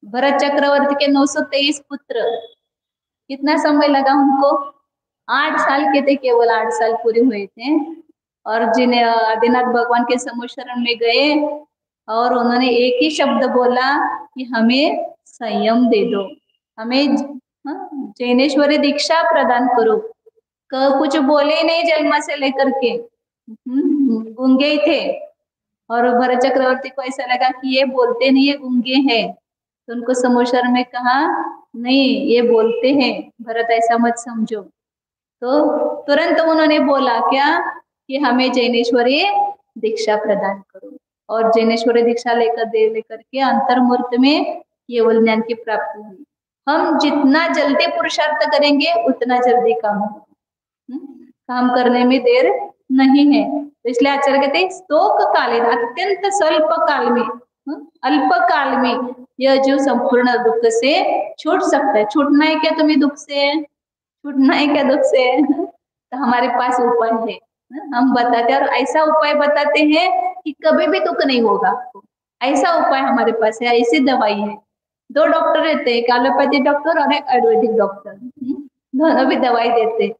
भरत चक्रवर्ती के 923 पुत्र, कितना समय लगा उनको? 8 साल के थे, केवल 8 साल पूरे हुए थे। और जिन्हें आदिनाथ भगवान के समूह शरण में गए और उन्होंने एक ही शब्द बोला कि हमें संयम दे दो, हमें जैनेश्वरी दीक्षा प्रदान करो। कुछ बोले ही नहीं जन्म से लेकर के, गूंगे ही थे। और भरत चक्रवर्ती को ऐसा लगा कि ये बोलते नहीं, ये गूंगे हैं। तो उनको समूह शरण में कहा नहीं, ये बोलते हैं, भरत ऐसा मत समझो। तो तुरंत उन्होंने बोला क्या कि हमें जैनेश्वरी दीक्षा प्रदान करो। और जैनेश्वरी दीक्षा लेकर के अंतर्मुहूर्त में केवल ज्ञान की प्राप्ति हुई। हम जितना जल्दी पुरुषार्थ करेंगे उतना जल्दी काम होगा। काम करने में देर नहीं है। तो इसलिए आचार्य कहते हैं स्तोक कालीन, अत्यंत स्वल्प काल में, अल्प काल में यह जो संपूर्ण दुख से छूट सकता है। छूटना है क्या तुम्हें दुख से? छूटना है क्या दुख से? तो हमारे पास उपाय है, हम बताते हैं। और ऐसा उपाय बताते हैं कि कभी भी दुख नहीं होगा आपको। ऐसा उपाय हमारे पास है, ऐसी दवाई है। 2 डॉक्टर रहते हैं, एक एलोपैथी डॉक्टर और एक आयुर्वेदिक डॉक्टर, दोनों भी दवाई देते हैं।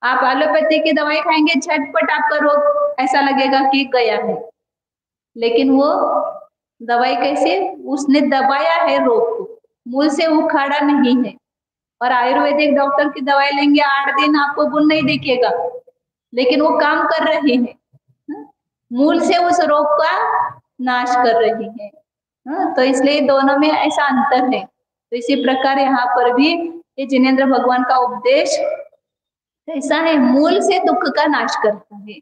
आप एलोपैथी की दवाई खाएंगे, झटपट आपका रोग ऐसा लगेगा कि गया है। लेकिन वो दवाई कैसे? उसने दबाया है रोग को, मूल से उखाड़ा नहीं है। और आयुर्वेदिक डॉक्टर की दवाई लेंगे, 8 दिन आपको गुण नहीं दिखेगा, लेकिन वो काम कर रही है, मूल से उस रोग का नाश कर रही है। तो इसलिए दोनों में ऐसा अंतर है। तो इसी प्रकार यहाँ पर भी ये जिनेंद्र भगवान का उपदेश ऐसा है, मूल से दुख का नाश करता है,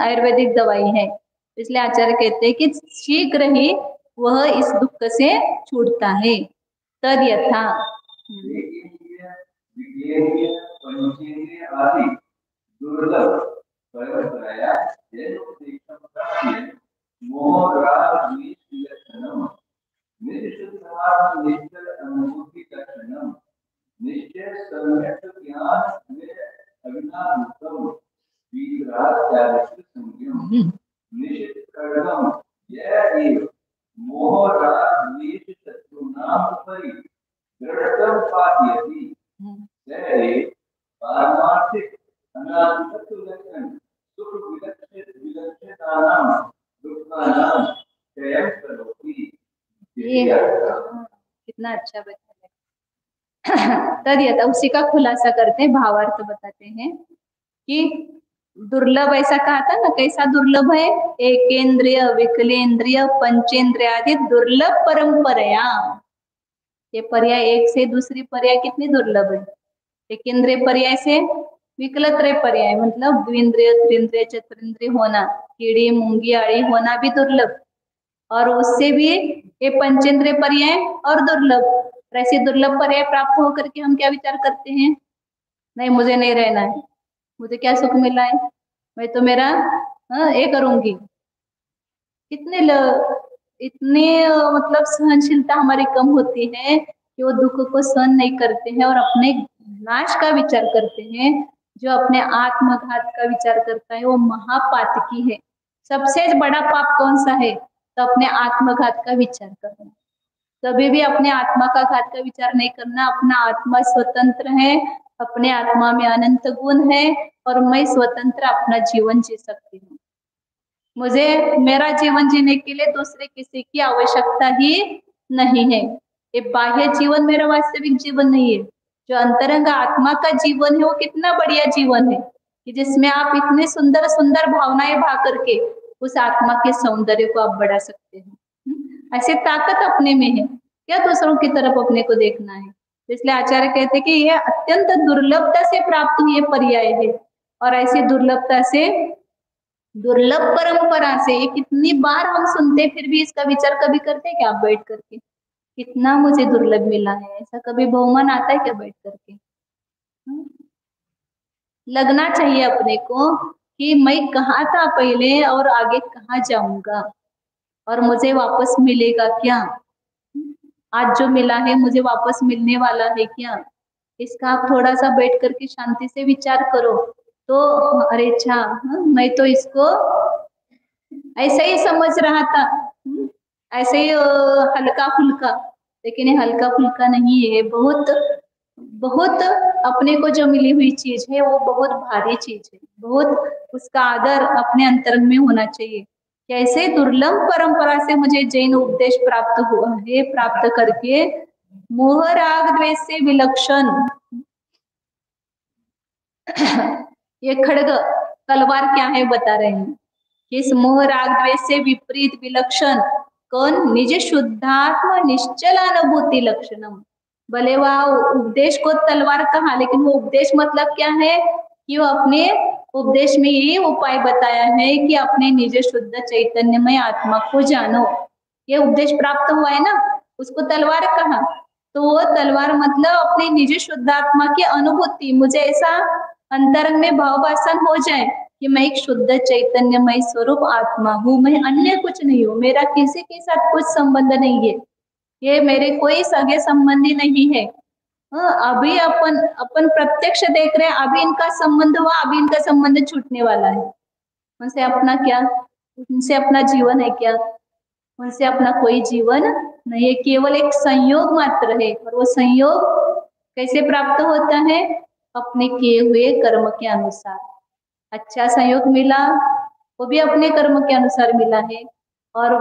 आयुर्वेदिक दवाई है। इसलिए आचार्य कहते हैं कि शीघ्र ही वह इस दुख से छूटता है। तद यथा आदि दुर्लभ परंपराया मोह राग विलक्षणम निष्ठुरम निश्चल अनुभूति लक्षणम निश्चय सम्यक ज्ञान में अज्ञानम विराग त्यागस्य संयम निश्चित कर्म यह एक मोह राग द्वेष शत्रुनाम परि दृढ़तम पाठयति सह पारमार्थिक अनात्मत्व लक्षण सुख विलक्षणानाम दुःखानाम क्षयं करोति। कितना अच्छा बताया। तद यथा, उसी का खुलासा करते हैं, भावार्थ बताते हैं कि दुर्लभ ऐसा कहा था ना, कैसा दुर्लभ है? एकेंद्रिय, विकलेंद्रिय, पंचेंद्रिय आदि दुर्लभ परंपराया। ये पर्याय एक से दूसरी पर्याय कितनी दुर्लभ है? एकेंद्रिय पर्याय से विकलत्रय पर्याय, मतलब द्विंद्रिय, त्रिंद्रिय, चतुरिंद्रिय होना, कीड़ी मूंगी आड़ी होना भी दुर्लभ। और उससे भी ये पंचेंद्रिय पर्याय और दुर्लभ। ऐसे दुर्लभ पर्याय प्राप्त होकर के हम क्या विचार करते हैं? नहीं, मुझे नहीं रहना है, मुझे क्या सुख मिला है, मैं तो मेरा ये करूंगी। इतने मतलब सहनशीलता हमारी कम होती है कि वो दुख को सहन नहीं करते हैं और अपने नाश का विचार करते हैं। जो अपने आत्मघात का विचार करता है वो महापातकी है। सबसे बड़ा पाप कौन सा है? तो अपने आत्मघात का विचार करना। कभी भी अपने आत्मा का घात का विचार नहीं करना। अपना आत्मा स्वतंत्र है, अपने आत्मा में अनंत गुण है और मैं स्वतंत्र अपना जीवन जी सकती हूँ। मुझे मेरा जीवन जीने के लिए दूसरे किसी की आवश्यकता ही नहीं है। ये बाह्य जीवन मेरा वास्तविक जीवन नहीं है। जो अंतरंग आत्मा का जीवन है वो कितना बढ़िया जीवन है कि जिसमें आप इतने सुंदर सुंदर भावनाएं भा करके उस आत्मा के सौंदर्य को आप बढ़ा सकते हैं। ऐसी ताकत अपने में है, क्या दूसरों की तरफ अपने को देखना है। इसलिए आचार्य कहते हैं कि यह अत्यंत दुर्लभता से प्राप्त हुई पर्याय है। और ऐसी दुर्लभता से, दुर्लभ परंपरा से कितनी बार हम सुनते फिर भी इसका विचार कभी करते क्या? आप बैठ करके कितना मुझे दुर्लभ मिला है, ऐसा कभी बहुमान आता है क्या बैठ करके? लगना चाहिए अपने को कि मैं कहाँ था पहले और आगे कहाँ जाऊंगा और मुझे वापस मिलेगा क्या, आज जो मिला है मुझे वापस मिलने वाला है क्या। इसका आप थोड़ा सा बैठ करके शांति से विचार करो तो अरे अच्छा, हाँ, मैं तो इसको ऐसा ही समझ रहा था, ऐसे ही हल्का फुल्का, लेकिन ये हल्का फुल्का नहीं है, बहुत बहुत अपने को जो मिली हुई चीज है वो बहुत भारी चीज है, बहुत उसका आदर अपने अंतरंग में होना चाहिए। कैसे दुर्लभ परंपरा से मुझे जैन उपदेश प्राप्त हुआ है, प्राप्त करके मोह राग द्वेष से विलक्षण ये खड़ग तलवार क्या है बता रहे हैं। इस मोह राग द्वेष से विपरीत विलक्षण कौन, निज शुद्धात्म निश्चल अनुभूति लक्षणम। भले वह उपदेश को तलवार कहा, लेकिन वो उपदेश मतलब क्या है कि वो अपने उपदेश में ये उपाय बताया है कि अपने निज शुद्ध चैतन्यमय आत्मा को जानो। ये उपदेश प्राप्त हुआ है ना, उसको तलवार कहा। तो वो तलवार मतलब अपने निज शुद्धात्मा की अनुभूति, मुझे ऐसा अंतरंग में भाव भाषण हो जाए कि मैं एक शुद्ध चैतन्यमय स्वरूप आत्मा हूँ, मैं अन्य कुछ नहीं हूँ, मेरा किसी के साथ कुछ संबंध नहीं है, ये मेरे कोई सगे संबंधी नहीं है। अभी अपन अपन प्रत्यक्ष देख रहे हैं, अभी इनका संबंध हुआ, अभी इनका संबंध छूटने वाला है। उनसे अपना क्या, उनसे अपना जीवन है क्या, उनसे अपना कोई जीवन नहीं है, केवल एक संयोग मात्र है। और वो संयोग कैसे प्राप्त होता है, अपने किए हुए कर्म के अनुसार। अच्छा संयोग मिला वो भी अपने कर्म के अनुसार मिला है, और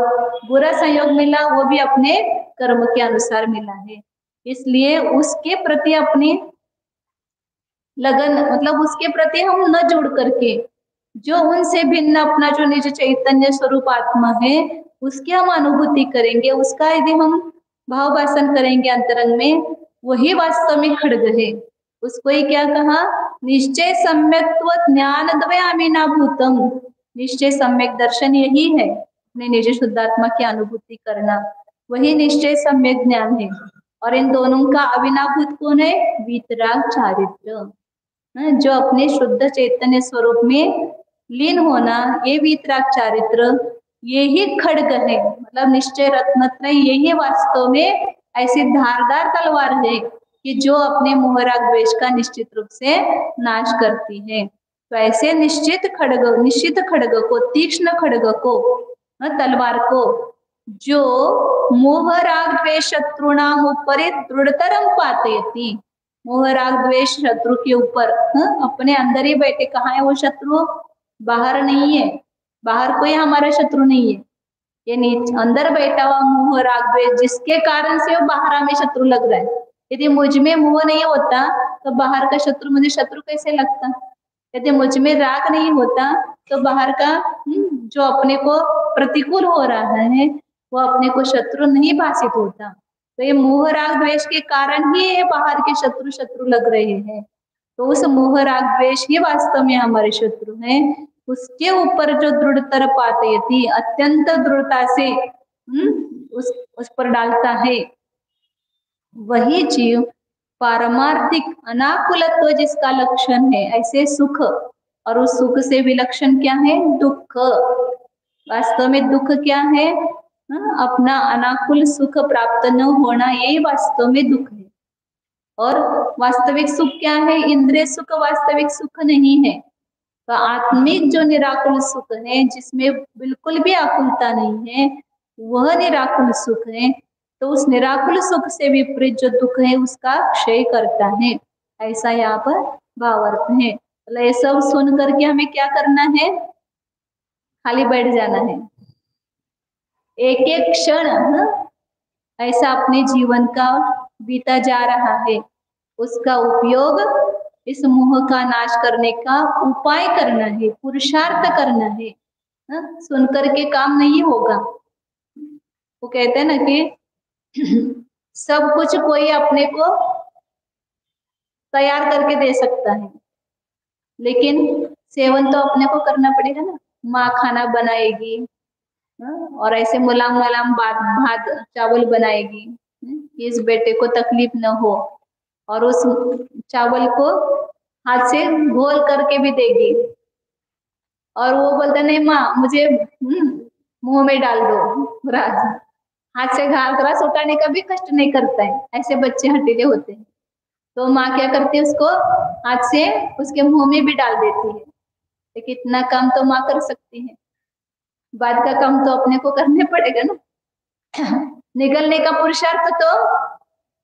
बुरा संयोग मिला वो भी अपने कर्म के अनुसार मिला है। इसलिए उसके प्रति अपनी लगन, मतलब उसके प्रति हम न जुड़ करके जो उनसे भिन्न अपना जो निज चैतन्य स्वरूप आत्मा है उसकी हम अनुभूति करेंगे, उसका यदि हम भाव भाषण करेंगे अंतरंग में, वही वास्तव में खड्ग है। उसको ही क्या कहा, निश्चय सम्यक्त्व ज्ञान द्वयामीना भूतम। निश्चय सम्यक दर्शन यही है, अपने निज शुद्धात्मा की अनुभूति करना, वही निश्चय सम्यक ज्ञान है। और इन दोनों का अविनाभूत कौन है, वीतराग चारित्र, जो अपने शुद्ध चैतन्य स्वरूप में लीन होना, ये वीतराग चारित्र, यही खड्ग है। मतलब निश्चय रत्नत्रय यही वास्तव में ऐसी धारदार तलवार है कि जो अपने मोहराग द्वेष का निश्चित रूप से नाश करती है। तो ऐसे निश्चित खड्ग को, तीक्ष्ण खड्ग को, तलवार को, जो मोह राग द्वेष शत्रुणाम उपरि दृढ़तरम पातयति। मोह राग द्वेष शत्रु के ऊपर अपने अंदर ही बैठे, कहाँ है वो शत्रु, बाहर नहीं है, बाहर कोई हमारा शत्रु नहीं है, ये नीचे अंदर बैठा हुआ मोह राग द्वेष, जिसके कारण से वो बाहर हमें शत्रु लग रहा है। यदि मुझ में मोह नहीं होता तो बाहर का शत्रु मुझे शत्रु कैसे लगता, यदि मुझ में राग नहीं होता तो बाहर का जो अपने को प्रतिकूल हो रहा है वो अपने को शत्रु नहीं भाषित होता। तो ये मोह राग द्वेष के कारण ही ये बाहर के शत्रु शत्रु लग रहे हैं। तो उस मोह राग द्वेष ही वास्तव में हमारे शत्रु हैं, उसके ऊपर जो दृढ़तर पातयति, अत्यंत दृढ़ता से उस पर डालता है, वही जीव पारमार्थिक अनाकुलत्व जिसका लक्षण है, ऐसे सुख, और उस सुख से विलक्षण क्या है, दुख। वास्तव में दुख क्या है, अपना अनाकुल सुख प्राप्त न होना, यही वास्तव में दुख है। और वास्तविक सुख क्या है, इंद्रिय सुख वास्तविक सुख नहीं है। तो आत्मिक जो निराकुल सुख है, जिसमें बिल्कुल भी आकुलता नहीं है, वह निराकुल सुख है। तो उस निराकुल सुख से विपरीत जो दुख है उसका क्षय करता है, ऐसा यहाँ पर भावार्थ है। तो ये सब सुन करके हमें क्या करना है, खाली बैठ जाना है, एक एक क्षण ऐसा अपने जीवन का बीता जा रहा है, उसका उपयोग इस मोह का नाश करने का उपाय करना है, पुरुषार्थ करना है। सुन करके काम नहीं होगा। वो कहते हैं ना कि सब कुछ कोई अपने को तैयार करके दे सकता है, लेकिन सेवन तो अपने को करना पड़ेगा ना। माँ खाना बनाएगी और ऐसे मुलाम मुलाम भात चावल बनाएगी कि इस बेटे को तकलीफ न हो, और उस चावल को हाथ से घोल करके भी देगी, और वो बोलता नहीं माँ मुझे मुंह में डाल दो राज। हाथ से घास उठाने का भी कष्ट नहीं करता है, ऐसे बच्चे हठीले होते हैं। तो माँ क्या करती है, उसको हाथ से उसके मुंह में भी डाल देती है। लेकिन इतना काम तो माँ कर सकती है, बाद का काम तो अपने को करने पड़ेगा ना। निगलने का पुरुषार्थ तो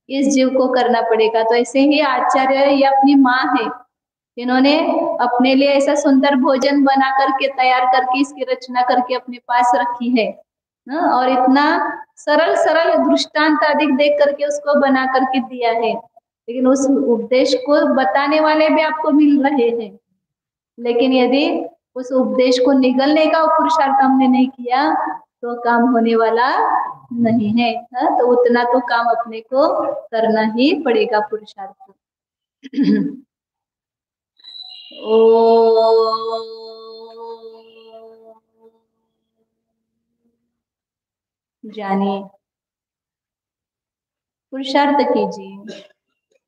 इस जीव को करना पड़ेगा। तो ऐसे ही आचार्य ये अपनी माँ है, इन्होंने अपने लिए ऐसा सुंदर भोजन बना करके तैयार करके इसकी रचना करके अपने पास रखी है ना, और इतना सरल सरल दृष्टांत अधिक देख करके उसको बना करके दिया है। लेकिन उस उपदेश को बताने वाले भी आपको मिल रहे हैं, लेकिन यदि उस उपदेश को निगलने का पुरुषार्थ हमने नहीं किया तो काम होने वाला नहीं है। हाँ, तो उतना तो काम अपने को करना ही पड़ेगा पुरुषार्थ। ओ जानिए, पुरुषार्थ कीजिए,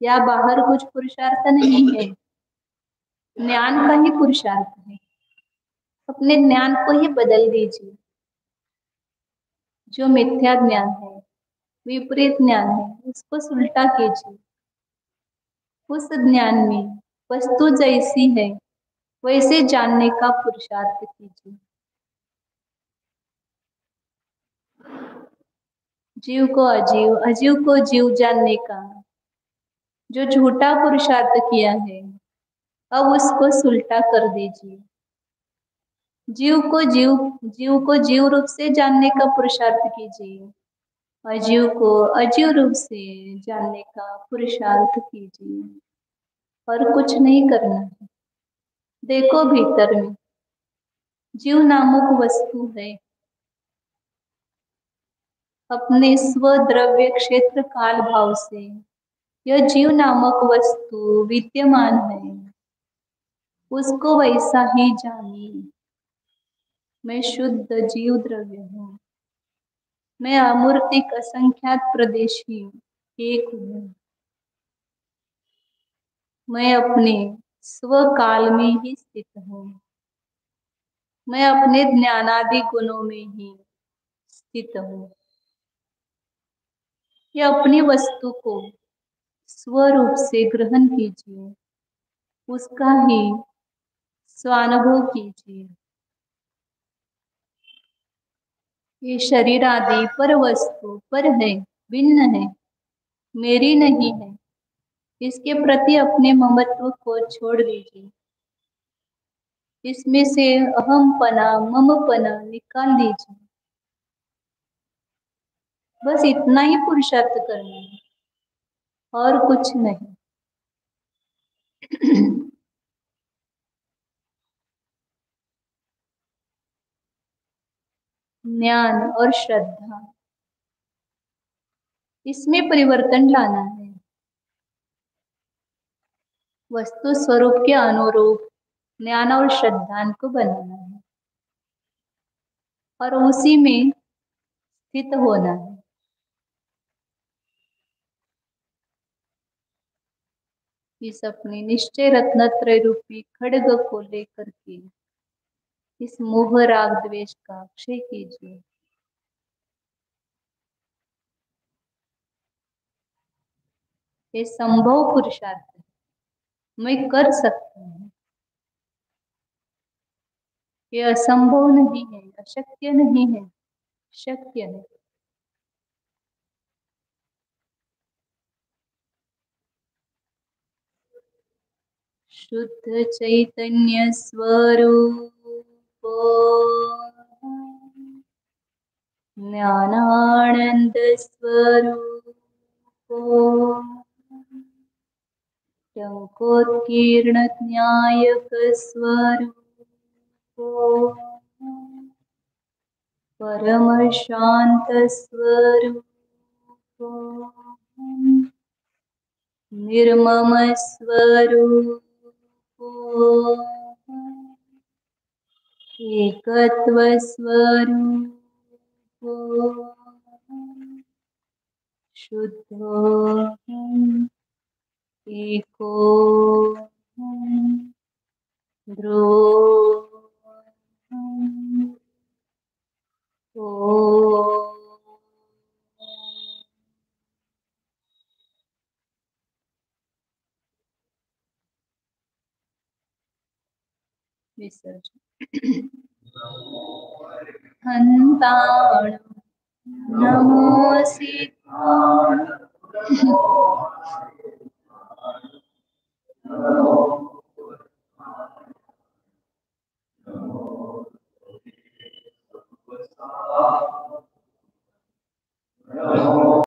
या बाहर कुछ पुरुषार्थ नहीं है, ज्ञान का ही पुरुषार्थ है। अपने ज्ञान को ही बदल दीजिए। जो मिथ्या ज्ञान है, विपरीत ज्ञान है, उसको उल्टा कीजिए। उस ज्ञान में वस्तु जैसी है वैसे जानने का पुरुषार्थ कीजिए। जीव को अजीव, अजीव को जीव जानने का जो झूठा पुरुषार्थ किया है, अब उसको उल्टा कर दीजिए। जीव को जीव रूप से जानने का पुरुषार्थ कीजिए, अजीव को अजीव रूप से जानने का पुरुषार्थ कीजिए। और कुछ नहीं करना है। देखो भीतर में जीव नामक वस्तु है, अपने स्वद्रव्य क्षेत्र काल भाव से यह जीव नामक वस्तु विद्यमान है, उसको वैसा ही जानिए। मैं शुद्ध जीव द्रव्य हूँ, मैं अमूर्तिक असंख्यात प्रदेशी एक हूँ। मैं अपने स्वकाल में ही स्थित हूँ, मैं अपने ज्ञानादि गुणों में ही स्थित हूँ। यह अपनी वस्तु को स्वरूप से ग्रहण कीजिए, उसका ही स्वानुभव कीजिए। ये शरीर आदि पर वस्तु पर है, भिन्न है, मेरी नहीं है। इसके प्रति अपने ममत्व को छोड़ दीजिए, इसमें से अहमपना ममपना निकाल दीजिए। बस इतना ही पुरुषार्थ करना है और कुछ नहीं। ज्ञान और श्रद्धा, इसमें परिवर्तन लाना है। वस्तु स्वरूप के अनुरूप ज्ञान और श्रद्धा को बनाना है और उसी में स्थित होना है। इस अपने निश्चय रत्नत्रय रूपी खड्ग को लेकर के इस मोह राग द्वेष का क्षय कीजिए। ये संभव पुरुषार्थ है, मैं कर सकता हूँ। ये असंभव नहीं है, अशक्य नहीं है, शक्य है। शुद्ध चैतन्य स्वरूप ज्ञानानंद स्वरूप टंकोत्कीर्ण न्यायक स्वरूप परम शांत स्वरूप निर्मम स्वरूप एकत्व स्वरूप शुद्धो एको ध्रुव विसर्जन हन्ताण नमोऽसि